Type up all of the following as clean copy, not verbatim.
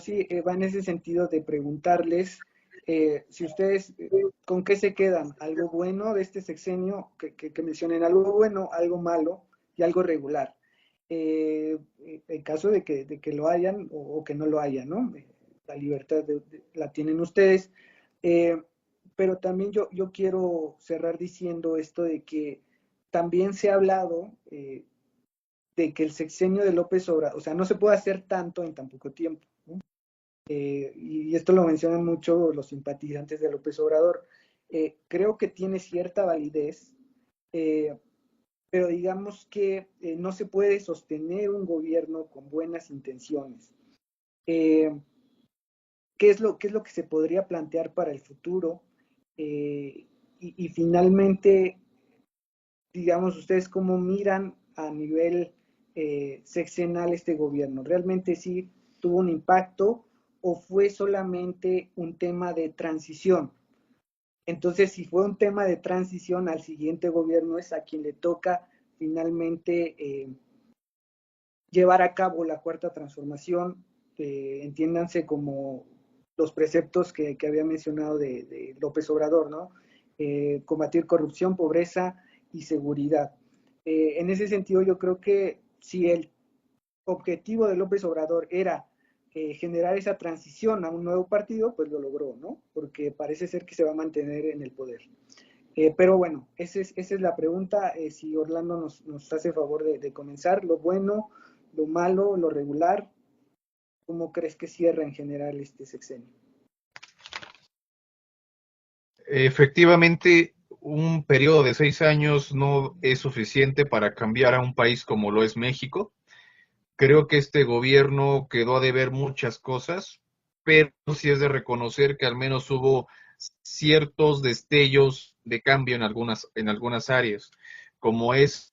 sí, va en ese sentido de preguntarles si ustedes, ¿con qué se quedan? ¿Algo bueno de este sexenio? Que mencionen algo bueno, algo malo y algo regular. En caso de que lo hayan o que no lo hayan, ¿no? La libertad la tienen ustedes. Eh, pero también yo quiero cerrar diciendo esto de que también se ha hablado de que el sexenio de López Obrador, o sea, no se puede hacer tanto en tan poco tiempo, ¿no? Y esto lo mencionan mucho los simpatizantes de López Obrador. Creo que tiene cierta validez, eh, pero digamos que no se puede sostener un gobierno con buenas intenciones. Eh, qué es lo que se podría plantear para el futuro? Y finalmente, digamos, ustedes cómo miran a nivel sexenal este gobierno. ¿Realmente sí tuvo un impacto o fue solamente un tema de transición? Entonces, si fue un tema de transición, al siguiente gobierno es a quien le toca finalmente llevar a cabo la cuarta transformación, entiéndanse como los preceptos que había mencionado de López Obrador, ¿no? Combatir corrupción, pobreza y seguridad. En ese sentido, yo creo que si el objetivo de López Obrador era generar esa transición a un nuevo partido, pues lo logró, ¿no? Porque parece ser que se va a mantener en el poder. Pero bueno, esa es la pregunta. Si Orlando nos hace favor de comenzar, lo bueno, lo malo, lo regular, ¿cómo crees que cierra en general este sexenio? Efectivamente, un periodo de 6 años no es suficiente para cambiar a un país como lo es México. Creo que este gobierno quedó a deber muchas cosas, pero sí es de reconocer que al menos hubo ciertos destellos de cambio en algunas áreas, como es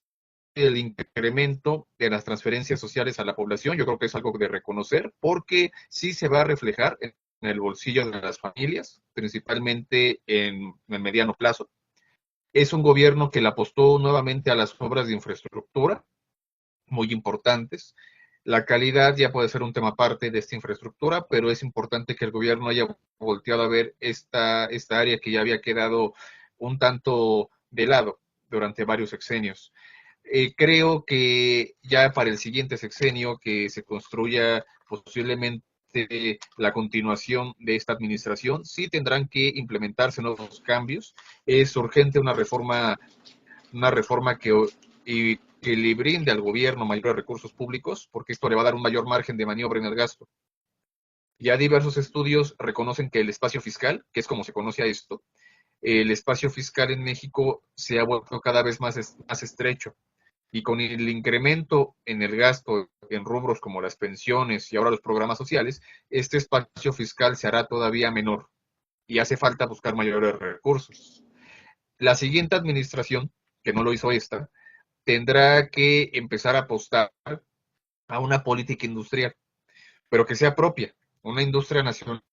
el incremento de las transferencias sociales a la población. Yo creo que es algo de reconocer porque sí se va a reflejar en el bolsillo de las familias, principalmente en el mediano plazo. Es un gobierno que le apostó nuevamente a las obras de infraestructura, muy importantes. La calidad ya puede ser un tema aparte de esta infraestructura, pero es importante que el gobierno haya volteado a ver esta área que ya había quedado un tanto de lado durante varios sexenios. Creo que ya para el siguiente sexenio que se construya posiblemente la continuación de esta administración, sí tendrán que implementarse nuevos cambios. Es urgente una reforma que le brinde al gobierno mayores recursos públicos, porque esto le va a dar un mayor margen de maniobra en el gasto. Ya diversos estudios reconocen que el espacio fiscal, que es como se conoce a esto, el espacio fiscal en México se ha vuelto cada vez más estrecho. Y con el incremento en el gasto en rubros como las pensiones y ahora los programas sociales, este espacio fiscal se hará todavía menor y hace falta buscar mayores recursos. La siguiente administración, que no lo hizo esta, tendrá que empezar a apostar a una política industrial, pero que sea propia, una industria nacional.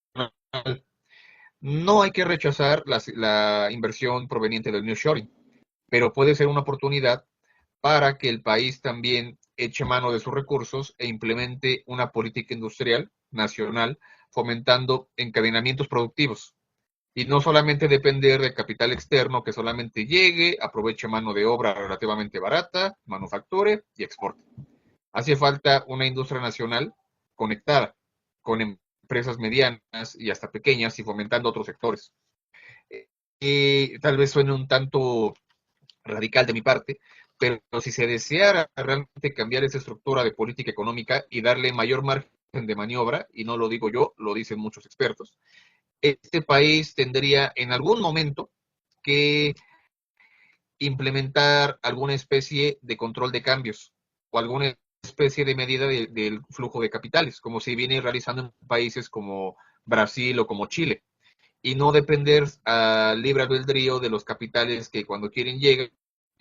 No hay que rechazar la inversión proveniente del nearshoring, pero puede ser una oportunidad para que el país también eche mano de sus recursos e implemente una política industrial nacional fomentando encadenamientos productivos y no solamente depender de capital externo que solamente llegue, aproveche mano de obra relativamente barata, manufacture y exporte. Hace falta una industria nacional conectada con empresas medianas y hasta pequeñas y fomentando otros sectores. Tal vez suene un tanto radical de mi parte, pero si se deseara realmente cambiar esa estructura de política económica y darle mayor margen de maniobra, y no lo digo yo, lo dicen muchos expertos, este país tendría en algún momento que implementar alguna especie de control de cambios o alguna especie de medida del flujo de capitales, como se viene realizando en países como Brasil o como Chile, y no depender al libre albedrío de los capitales que cuando quieren llegan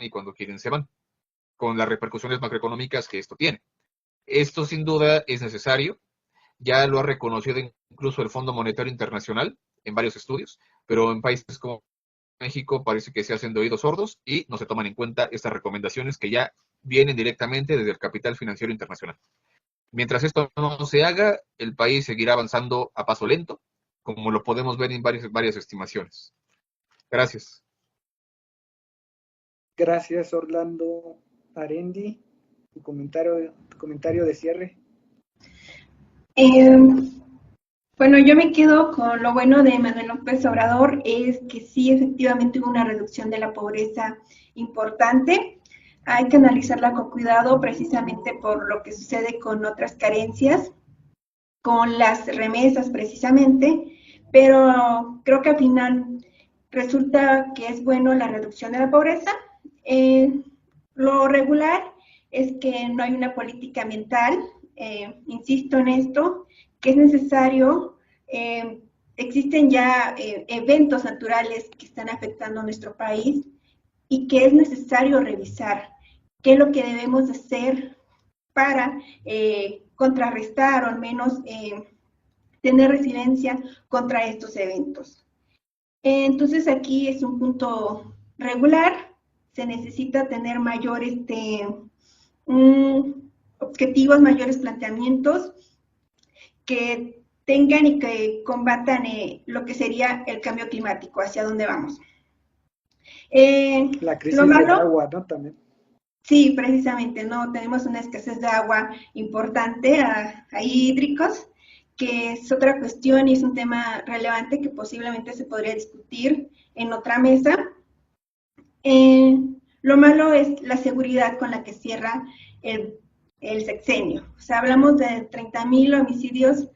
y cuando quieren se van, con las repercusiones macroeconómicas que esto tiene. Esto sin duda es necesario, ya lo ha reconocido incluso el Fondo Monetario Internacional en varios estudios, pero en países como México parece que se hacen de oídos sordos y no se toman en cuenta estas recomendaciones que ya vienen directamente desde el capital financiero internacional. Mientras esto no se haga, el país seguirá avanzando a paso lento, como lo podemos ver en varias estimaciones. Gracias. Gracias, Orlando Arendi. Tu comentario de cierre. Eh, bueno, yo me quedo con lo bueno de Manuel López Obrador, es que sí, efectivamente hubo una reducción de la pobreza importante. Hay que analizarla con cuidado precisamente por lo que sucede con otras carencias, con las remesas precisamente, pero creo que al final resulta que es bueno la reducción de la pobreza. Lo regular es que no hay una política ambiental, insisto en esto, que es necesario, existen ya eventos naturales que están afectando a nuestro país y que es necesario revisar qué es lo que debemos hacer para contrarrestar o al menos tener resiliencia contra estos eventos. Entonces aquí es un punto regular, se necesita tener mayores objetivos, mayores planteamientos que tengan y que combatan lo que sería el cambio climático, hacia dónde vamos. La Lo crisis del malo, agua, ¿no? También. sí, precisamente, ¿no? Tenemos una escasez de agua importante, ahí hídricos, que es otra cuestión y es un tema relevante que posiblemente se podría discutir en otra mesa. Eh, lo malo es la seguridad con la que cierra el, el sexenio. O sea, hablamos de 30,000 homicidios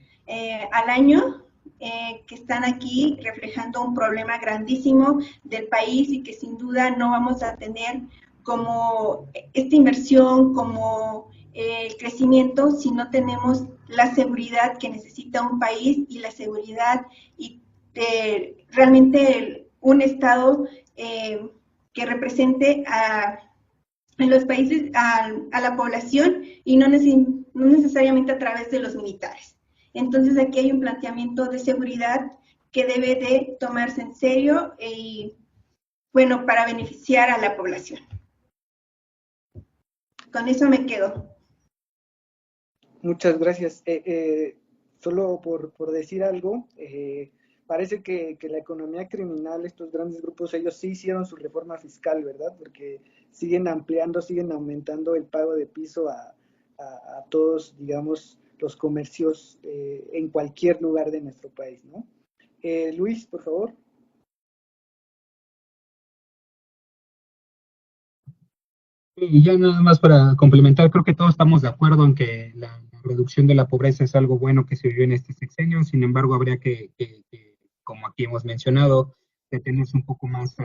al año que están aquí reflejando un problema grandísimo del país y que sin duda no vamos a tener como esta inversión, como el crecimiento, si no tenemos la seguridad que necesita un país y la seguridad y realmente un Estado que represente en los países a la población y no necesariamente a través de los militares. Entonces aquí hay un planteamiento de seguridad que debe de tomarse en serio y bueno, para beneficiar a la población. Con eso me quedo. Muchas gracias. Solo por decir algo, parece que la economía criminal, estos grandes grupos, ellos sí hicieron su reforma fiscal, ¿verdad? Porque siguen ampliando, siguen aumentando el pago de piso a todos, digamos, los comercios en cualquier lugar de nuestro país, ¿no? Luis, por favor. Y ya nada más para complementar, creo que todos estamos de acuerdo en que la reducción de la pobreza es algo bueno que se vio en este sexenio. Sin embargo, habría como aquí hemos mencionado, detenerse un poco más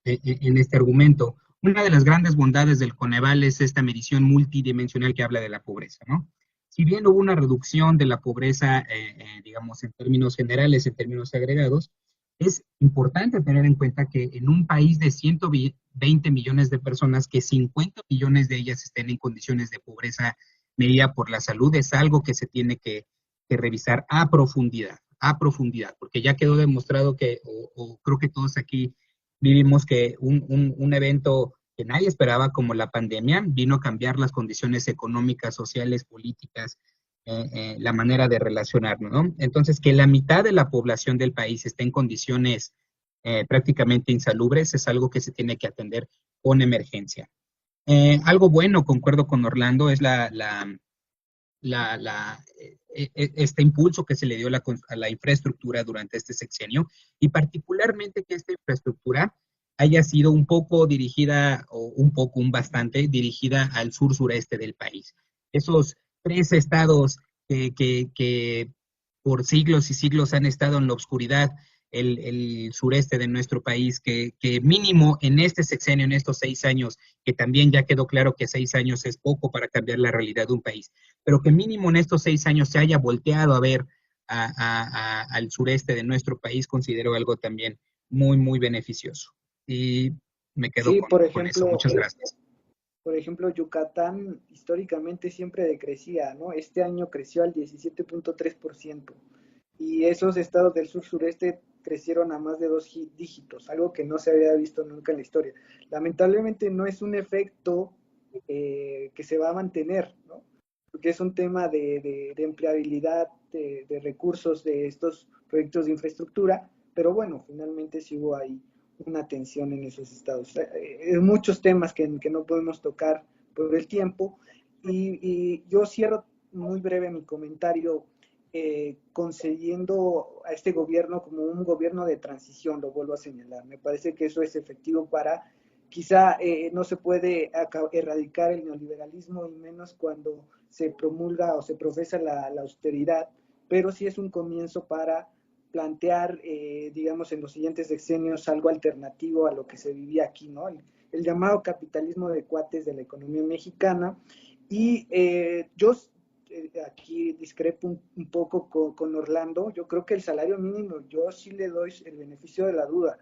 en este argumento. Una de las grandes bondades del Coneval es esta medición multidimensional que habla de la pobreza, ¿no? Si bien hubo una reducción de la pobreza, digamos, en términos generales, en términos agregados, es importante tener en cuenta que en un país de 120 millones de personas, que 50 millones de ellas estén en condiciones de pobreza medida por la salud, es algo que se tiene que revisar a profundidad, porque ya quedó demostrado que, o creo que todos aquí vivimos que un evento que nadie esperaba, como la pandemia, vino a cambiar las condiciones económicas, sociales, políticas, la manera de relacionarnos, ¿no? Entonces, que la mitad de la población del país esté en condiciones prácticamente insalubres es algo que se tiene que atender con emergencia. Algo bueno, concuerdo con Orlando, es este impulso que se le dio a la infraestructura durante este sexenio y particularmente que esta infraestructura haya sido un poco dirigida, o un bastante dirigida al sur-sureste del país. Esos tres estados que por siglos y siglos han estado en la oscuridad, el sureste de nuestro país, que mínimo en este sexenio, en estos 6 años, que también ya quedó claro que 6 años es poco para cambiar la realidad de un país, pero que mínimo en estos 6 años se haya volteado a ver al sureste de nuestro país, considero algo también muy, muy beneficioso. Y me quedo Sí, con eso. Muchas gracias. por ejemplo, Yucatán históricamente siempre decrecía, ¿no? Este año creció al 17.3% y esos estados del sur-sureste crecieron a más de dos dígitos, algo que no se había visto nunca en la historia. Lamentablemente no es un efecto que se va a mantener, ¿no? porque es un tema de empleabilidad de recursos de estos proyectos de infraestructura, pero bueno, finalmente sí hubo ahí una tensión en esos estados. Muchos temas que no podemos tocar por el tiempo, y yo cierro muy breve mi comentario concediendo a este gobierno como un gobierno de transición, lo vuelvo a señalar. Me parece que eso es efectivo para, quizá no se puede erradicar el neoliberalismo, y menos cuando se promulga o se profesa la austeridad, pero sí es un comienzo para plantear, digamos, en los siguientes sexenios algo alternativo a lo que se vivía aquí, ¿no? El llamado capitalismo de cuates de la economía mexicana. Y yo aquí discrepo un poco con Orlando. Yo creo que el salario mínimo, yo sí le doy el beneficio de la duda,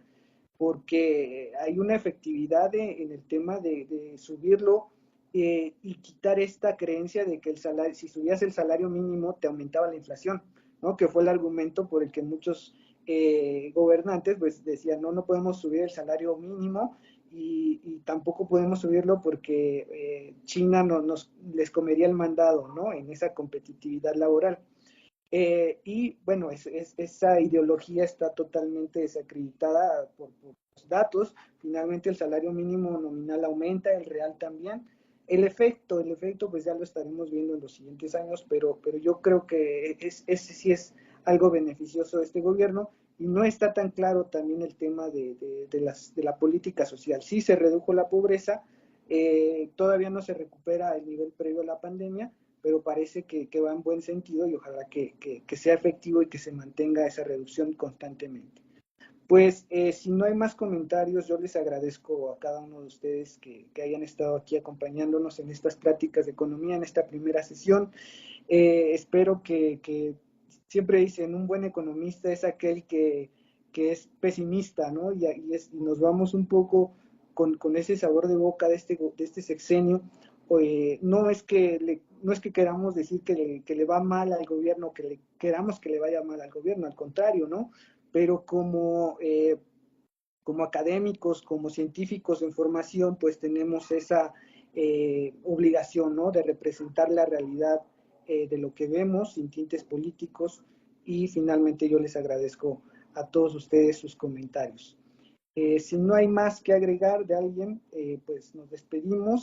porque hay una efectividad en el tema de subirlo, y quitar esta creencia de que el salario, si subías el salario mínimo te aumentaba la inflación, ¿no? Que fue el argumento por el que muchos gobernantes pues decían, no, no podemos subir el salario mínimo, y tampoco podemos subirlo porque China les comería el mandado, ¿no? En esa competitividad laboral. Y bueno, esa ideología está totalmente desacreditada por los datos. Finalmente el salario mínimo nominal aumenta, el real también. El efecto pues ya lo estaremos viendo en los siguientes años, pero yo creo que ese sí es algo beneficioso de este gobierno. Y no está tan claro también el tema de la política social. Sí se redujo la pobreza, todavía no se recupera el nivel previo a la pandemia, pero parece que va en buen sentido, y ojalá que sea efectivo y que se mantenga esa reducción constantemente. Pues si no hay más comentarios, yo les agradezco a cada uno de ustedes que hayan estado aquí acompañándonos en estas pláticas de economía, en esta primera sesión. Espero que siempre dicen, un buen economista es aquel que es pesimista, ¿no? Y nos vamos un poco con ese sabor de boca de este sexenio. No es que queramos decir que le va mal al gobierno, que queramos que le vaya mal al gobierno, al contrario, ¿no? Pero como académicos, como científicos de información, pues tenemos esa obligación, ¿no? De representar la realidad de lo que vemos, sin tintes políticos. Y finalmente yo les agradezco a todos ustedes sus comentarios. Si no hay más que agregar de alguien, pues nos despedimos.